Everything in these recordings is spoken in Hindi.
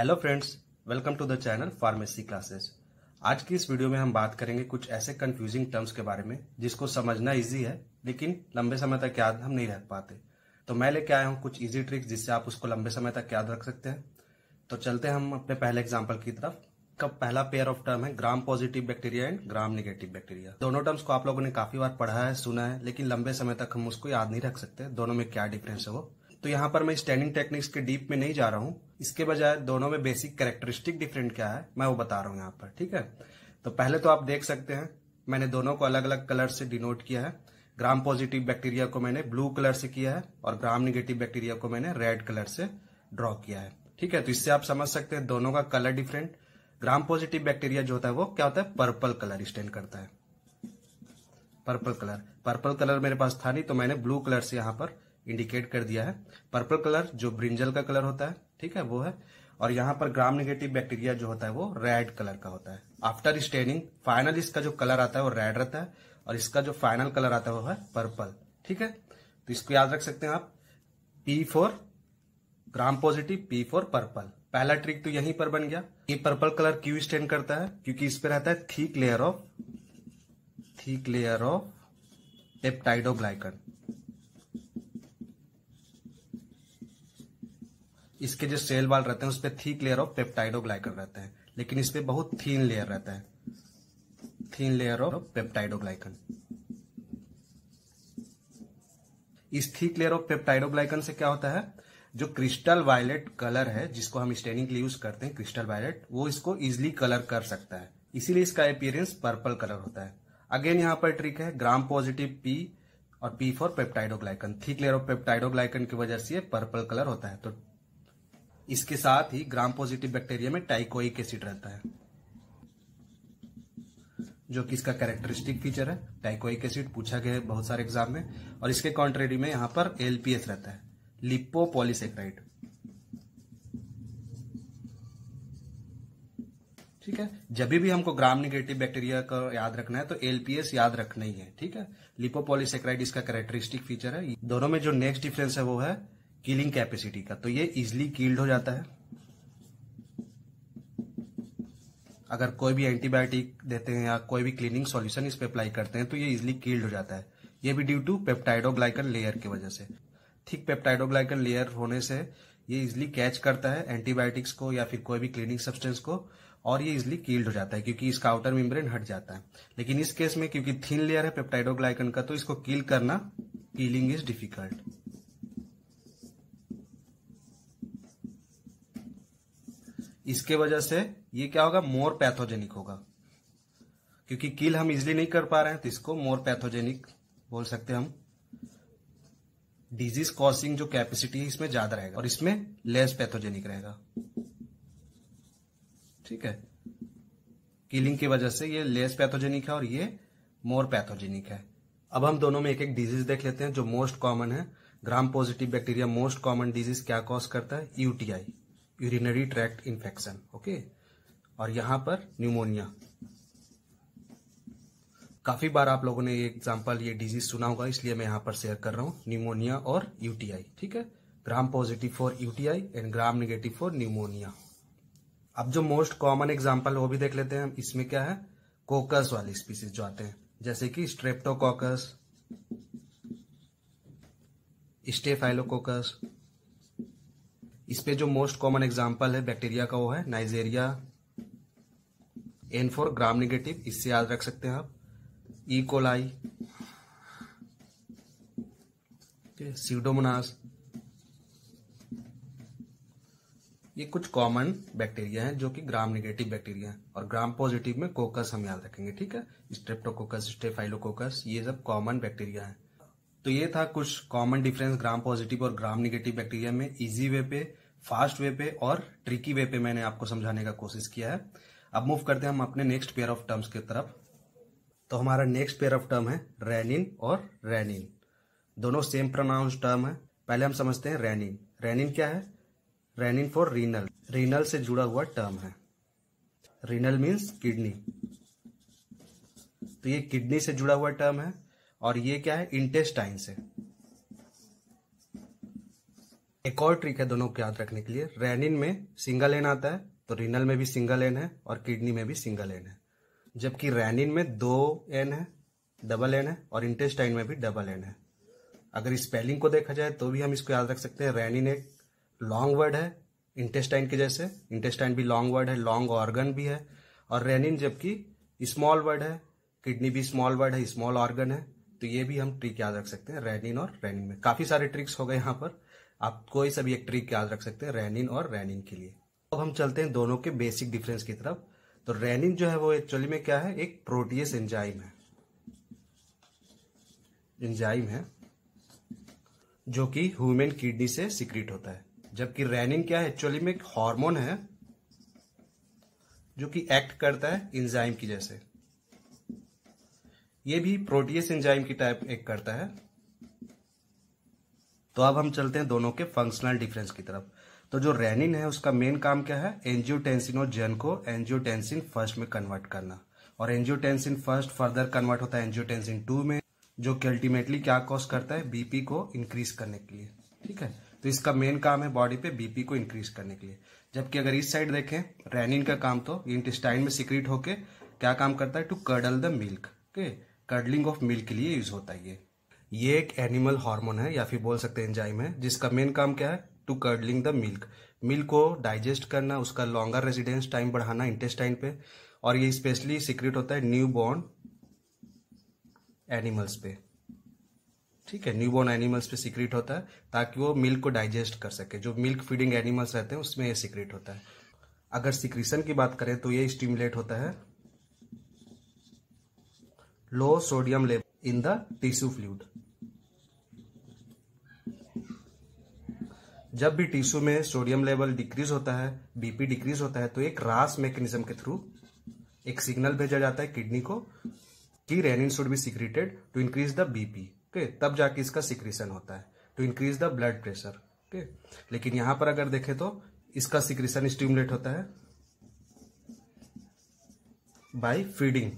Hello friends, welcome to the channel pharmacy classes. आज की इस वीडियो में हम बात करेंगे कुछ ऐसे कंफ्यूजिंग टर्म्स के बारे में जिसको समझना इजी है लेकिन लंबे समय तक याद हम नहीं रख पाते। तो मैं लेके आया हूँ कुछ इजी ट्रिक्स जिससे आप उसको लंबे समय तक याद रख सकते हैं। तो चलते हैं हम अपने पहले एग्जाम्पल की तरफ। का पहला पेयर ऑफ टर्म है gram positive bacteria and gram negative bacteria. दोनों टर्म्स को आप लोगों ने काफी बार पढ़ा है, सुना है, लेकिन लंबे समय तक हम उसको याद नहीं रख सकते दोनों में क्या डिफरेंस है वो। तो यहाँ पर मैं स्टैंडिंग टेक्निक्स के डीप में नहीं जा रहा हूँ, इसके बजाय दोनों में बेसिक कैरेक्टरिस्टिक डिफरेंट क्या है मैं वो बता रहा हूँ यहाँ पर। ठीक है, तो पहले तो आप देख सकते हैं मैंने दोनों को अलग अलग कलर से डिनोट किया है। ग्राम पॉजिटिव बैक्टीरिया को मैंने ब्लू कलर से किया है और ग्राम नेगेटिव बैक्टीरिया को मैंने रेड कलर से ड्रॉ किया है। ठीक है, तो इससे आप समझ सकते हैं दोनों का colour different. Gram positive bacteria जो होता है वो क्या होता है, पर्पल कलर स्टैंड करता है। पर्पल कलर मेरे पास था नहीं तो मैंने ब्लू कलर से यहाँ पर इंडिकेट कर दिया है। पर्पल कलर जो ब्रिंजल का कलर होता है, ठीक है, वो है। और यहाँ पर ग्राम नेगेटिव बैक्टीरिया जो होता है वो रेड कलर का होता है। आफ्टर स्टेनिंग फाइनल इसका जो कलर आता है वो रेड रहता है और इसका जो फाइनल कलर आता है वो है पर्पल। ठीक है, तो इसको याद रख सकते हैं आप। P for gram positive, P for purple. पहला ट्रिक तो यहीं पर बन गया। ये पर्पल कलर क्यों स्टैंड करता है, क्योंकि इस पे रहता है थिक लेयर ऑफ पेप्टाइडोग्लाइकन। इसके जो सेल वाल रहते हैं उस पे थिक लेयर ऑफ पेप्टाइडोग्लाइकन रहता है, लेकिन इस पे बहुत थीन लेयर रहता है, थीन लेयर ऑफ पेप्टाइडोग्लाइकन। इस थिक लेयर ऑफ पेप्टाइडोग्लाइकन से क्या होता है, जो क्रिस्टल वायलेट कलर है जिसको हम स्टेनिंग के लिए यूज करते हैं, क्रिस्टल वायलेट, वो इसको इजिली कलर कर सकता है, इसीलिए इसका अपीयरेंस पर्पल कलर होता है। अगेन यहाँ पर ट्रिक है, ग्राम पॉजिटिव P और P for peptidoglycan. Thick layer of peptidoglycan की वजह से ये पर्पल कलर होता है। तो इसके साथ ही ग्राम पॉजिटिव बैक्टीरिया में टाइकोइक एसिड रहता है जो कि इसका कैरेक्टरिस्टिक फीचर है। टाइकोइक एसिड पूछा गया है बहुत सारे एग्जाम में। और इसके कॉन्ट्रेरी में यहां पर LPS रहता है, लिपोपॉलीसेक्राइड। ठीक है, जब भी हमको ग्राम नेगेटिव बैक्टीरिया का याद रखना है तो LPS याद रखना ही है। ठीक है, लिपोपॉलीसेक्राइड इसका कैरेक्टरिस्टिक फीचर है। दोनों में जो नेक्स्ट डिफरेंस है वो है किलिंग कैपेसिटी का। तो ये इजिली कील्ड हो जाता है। अगर कोई भी एंटीबायोटिक देते हैं या कोई भी क्लीनिंग सॉल्यूशन इस पे अप्लाई करते हैं तो ये इजिली कील्ड हो जाता है। ये भी ड्यू टू पेप्टाइडोग्लाइकन लेयर की वजह से। थिक पेप्टाइडोग्लाइकन लेयर होने से ये इजिली कैच करता है एंटीबायोटिक्स को या फिर कोई भी क्लीनिंग सब्सटेंस को, और ये इजिली कील्ड हो जाता है क्योंकि इसका आउटर मेम्ब्रेन हट जाता है। लेकिन इस केस में क्योंकि थिन लेयर है पेप्टाइडोग्लाइकन का तो इसको कील करना, कीलिंग इज डिफिकल्ट। इसके वजह से ये क्या होगा, मोर पैथोजेनिक होगा। क्योंकि किल हम इजिली नहीं कर पा रहे हैं तो इसको मोर पैथोजेनिक बोल सकते हैं हम। डिजीज कॉजिंग जो कैपेसिटी है इसमें ज्यादा रहेगा और इसमें लेस पैथोजेनिक रहेगा। ठीक है, किलिंग की वजह से ये लेस पैथोजेनिक है और ये मोर पैथोजेनिक है। अब हम दोनों में एक एक डिजीज देख लेते हैं जो मोस्ट कॉमन है। Gram positive bacteria most common disease क्या कॉज करता है, UTI, urinary tract infection. Okay, और यहां पर न्यूमोनिया। काफी बार आप लोगों ने ये एग्जांपल, ये डिजीज सुना होगा, इसलिए मैं यहां पर शेयर कर रहा हूं, न्यूमोनिया और UTI। ठीक है, gram positive for UTI and gram negative for pneumonia. अब जो मोस्ट कॉमन एग्जांपल वो भी देख लेते हैं। इसमें क्या है, कोकस वाले स्पीसीज जो आते हैं जैसे कि स्ट्रेप्टोकोकस, स्टेफाइलोकोकस। इस पे जो मोस्ट कॉमन एग्जांपल है बैक्टीरिया का वो है Nigeria. N for gram negative, इससे याद रख सकते हैं आप। E. Coli, Pseudomonas. ये कुछ कॉमन बैक्टीरिया हैं जो कि ग्राम नेगेटिव बैक्टीरिया हैं, और ग्राम पॉजिटिव में कोकस हम याद रखेंगे। ठीक है, स्ट्रेप्टोकोकस, स्टेफाइलोकोकस, ये सब कॉमन बैक्टीरिया हैं। तो ये था कुछ कॉमन डिफरेंस ग्राम पॉजिटिव और ग्राम नेगेटिव बैक्टीरिया में। इजी वे पे, फास्ट वे पे और ट्रिकी वे पे मैंने आपको समझाने का कोशिश किया है। अब मूव करते हैं हम अपने नेक्स्ट पेयर ऑफ टर्म्स की तरफ। तो हमारा नेक्स्ट पेयर ऑफ टर्म है रेनिन और रेनिन। दोनों सेम प्रोनाउंस टर्म है। पहले हम समझते हैं रेनिन। रेनिन क्या है, रेनिन फॉर रीनल, रीनल से जुड़ा हुआ टर्म है। रीनल मीन्स किडनी, तो ये किडनी से जुड़ा हुआ टर्म है। और ये क्या है, इंटेस्टाइन से। एक और ट्रिक है दोनों को याद रखने के लिए। रेनिन में सिंगल एन आता है तो रीनल में भी सिंगल एन है और किडनी में भी सिंगल एन है, जबकि रेनिन में 2 एन है, डबल एन है, और इंटेस्टाइन में भी डबल एन है। अगर स्पेलिंग को देखा जाए तो भी हम इसको याद रख सकते हैं। रेनिन एक लॉन्ग वर्ड है इंटेस्टाइन के जैसे, इंटेस्टाइन भी लॉन्ग वर्ड है, लॉन्ग ऑर्गन भी है, और रेनिन जबकि स्मॉल वर्ड है, किडनी भी स्मॉल वर्ड है, स्मॉल ऑर्गन है। तो ये भी हम ट्रिक याद रख सकते हैं रेनिन और रेनिन में। काफी सारे ट्रिक्स हो गए यहाँ पर, आप कोई सा भी एक ट्रिक याद रख सकते हैं रेनिन और रेनिन के लिए। अब हम चलते हैं दोनों के बेसिक डिफरेंस की तरफ। तो रेनिन जो है वो एक्चुअली में क्या है, एक प्रोटीएस एंजाइम है जो कि ह्यूमन किडनी से सीक्रेट होता है, जबकि रेनिन क्या है, एक्चुअली में एक हार्मोन है जो कि एक्ट करता है एंजाइम की जैसे। ये भी प्रोटीएस एंजाइम की टाइप एक्ट करता है। तो अब हम चलते हैं दोनों के फंक्शनल डिफरेंस की तरफ। तो जो रेनिन है उसका मेन काम क्या है, एंजियोटेंसिनोजन को एंजियोटेंसिन फर्स्ट में कन्वर्ट करना, और एंजियोटेंसिन फर्स्ट फर्दर कन्वर्ट होता है एंजियोटेंसिन 2 में, जो कि अल्टीमेटली क्या कॉज करता है, बीपी को इंक्रीज करने के लिए। ठीक है, तो इसका मेन काम है बॉडी पे बीपी को इंक्रीज करने के लिए। जबकि अगर इस साइड देखें, रेनिन का काम तो इंटेस्टाइन में सीक्रेट होके क्या काम करता है, to curdle the milk. Okay, curdling of milk के लिए यूज होता है ये एक एनिमल हार्मोन है या फिर बोल सकते हैं एंजाइम है, जिसका मेन काम क्या है, to curdling the milk, milk को डाइजेस्ट करना, उसका लॉन्गर रेजिडेंस टाइम बढ़ाना इंटेस्टाइन पे। और ये स्पेशली सीक्रेट होता है न्यू बॉर्न एनिमल्स पे। ठीक है, न्यू बॉर्न एनिमल्स पे सीक्रेट होता है ताकि वो मिल्क को डाइजेस्ट कर सके। जो मिल्क फीडिंग एनिमल्स रहते हैं उसमें ये सीक्रेट होता है। अगर सिक्रीशन की बात करें तो ये स्टिमुलेट होता है low sodium level in the tissue fluid. जब भी टिश्यू में सोडियम लेवल डिक्रीज होता है, बीपी डिक्रीज होता है, तो एक रास मैकेनिज्म के थ्रू एक सिग्नल भेजा जाता है किडनी को कि renin should be secreted to increase the BP. Okay, तब जाके इसका सिक्रीशन होता है to increase the blood pressure. Okay, लेकिन यहां पर अगर देखें तो इसका सिक्रीशन स्टिमुलेट होता है बाय फीडिंग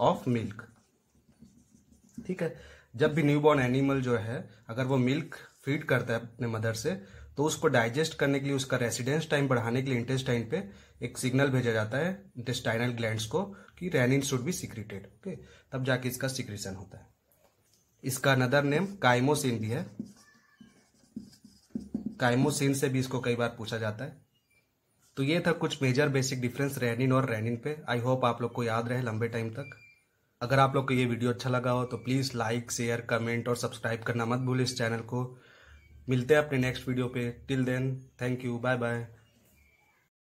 ऑफ मिल्क। ठीक है, जब भी न्यूबॉर्न एनिमल जो है अगर वो मिल्क फीड करता है अपने मदर से, तो उसको डाइजेस्ट करने के लिए, उसका रेसिडेंस टाइम बढ़ाने के लिए इंटेस्टाइन पे एक सिग्नल भेजा जाता है इंटेस्टाइनल ग्लैंड्स को कि renin should be secreted. Okay, तब जाके इसका सीक्रेशन होता है। इसका अनदर नेम काइमोसिन भी है, काइमोसिन से भी इसको कई बार पूछा जाता है। तो ये था कुछ मेजर बेसिक डिफरेंस रेनिन और रेनिन पे। आई होप आप लोग को याद रहे लंबे टाइम तक। अगर आप लोग को ये वीडियो अच्छा लगा हो तो प्लीज़ लाइक, शेयर, कमेंट और सब्सक्राइब करना मत भूलिए इस चैनल को। मिलते हैं अपने नेक्स्ट वीडियो पे। Till then, thank you, bye bye.